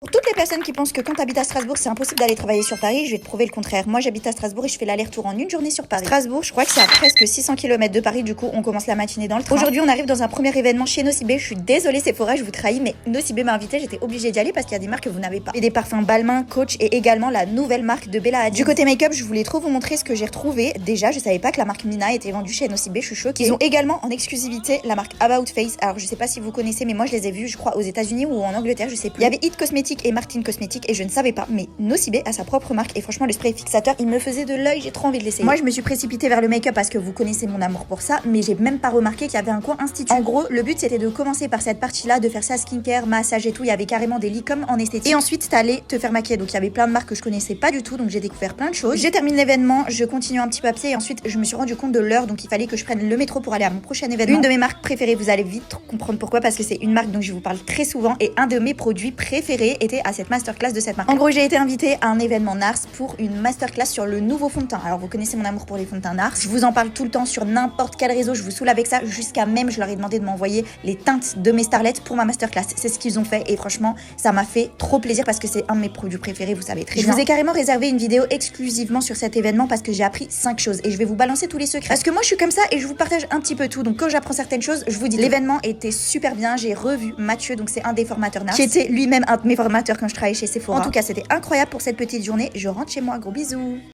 Pour toutes les personnes qui pensent que quand t'habites à Strasbourg, c'est impossible d'aller travailler sur Paris, je vais te prouver le contraire. Moi, j'habite à Strasbourg et je fais l'aller-retour en une journée sur Paris. Strasbourg, je crois que c'est à presque 600 km de Paris, du coup, on commence la matinée dans le train. Aujourd'hui, on arrive dans un premier événement chez Nocibé. Je suis désolée, Sephora, je vous trahis, mais Nocibé m'a invité, j'étais obligée d'y aller parce qu'il y a des marques que vous n'avez pas. Et des parfums Balmain, Coach et également la nouvelle marque de Bella Hadid. Du côté make-up, je voulais trop vous montrer ce que j'ai retrouvé. Déjà, je savais pas que la marque Mina était vendue chez Nocibé, je suis choquée. Ils ont également en exclusivité la marque About Face. Alors, je sais pas si vous connaissez, mais moi, je les ai vus, je crois, aux États-Unis ou en Angleterre, je sais plus. Il y avait It Cosmetics et Martin Cosmetics et je ne savais pas, mais Nocibé a sa propre marque et franchement, le spray fixateur, il me faisait de l'œil, j'ai trop envie de l'essayer. Moi, je me suis précipitée vers le make-up parce que vous connaissez mon amour pour ça, mais j'ai même pas remarqué qu'il y avait un coin institut. En gros, le but c'était de commencer par cette partie-là, de faire ça skincare, massage et tout. Il y avait carrément des lits comme en esthétique. Et ensuite, t'allais te faire maquiller. Donc, il y avait plein de marques que je connaissais pas du tout, donc j'ai découvert plein de choses. J'ai terminé l'événement, je continue un petit peu à pied et ensuite, je me suis rendu compte de l'heure, donc il fallait que je prenne le métro pour aller à mon prochain événement. Une de mes marques préférées, vous allez vite comprendre pourquoi, parce que c'est une marque dont je vous parle très souvent et un de mes produits préférés était à cette masterclass de cette marque. En gros, j'ai été invitée à un événement NARS pour une masterclass sur le nouveau fond de teint. Alors, vous connaissez mon amour pour les fonds de teint NARS. Je vous en parle tout le temps sur n'importe quel réseau. Je vous saoule avec ça. Jusqu'à même, je leur ai demandé de m'envoyer les teintes de mes starlets pour ma masterclass. C'est ce qu'ils ont fait et franchement, ça m'a fait trop plaisir parce que c'est un de mes produits préférés, vous savez très bien. Je vous ai carrément réservé une vidéo exclusivement sur cet événement parce que j'ai appris 5 choses et je vais vous balancer tous les secrets. Parce que moi, je suis comme ça et je vous partage un petit peu tout. Donc, quand j'apprends certaines choses, je vous dis. L'événement était super bien. J'ai revu Mathieu, donc c'est un des formateurs NARS, qui était lui-même un de mes formateurs quand je travaillais chez Sephora. En tout cas, c'était incroyable pour cette petite journée. Je rentre chez moi. Gros bisous.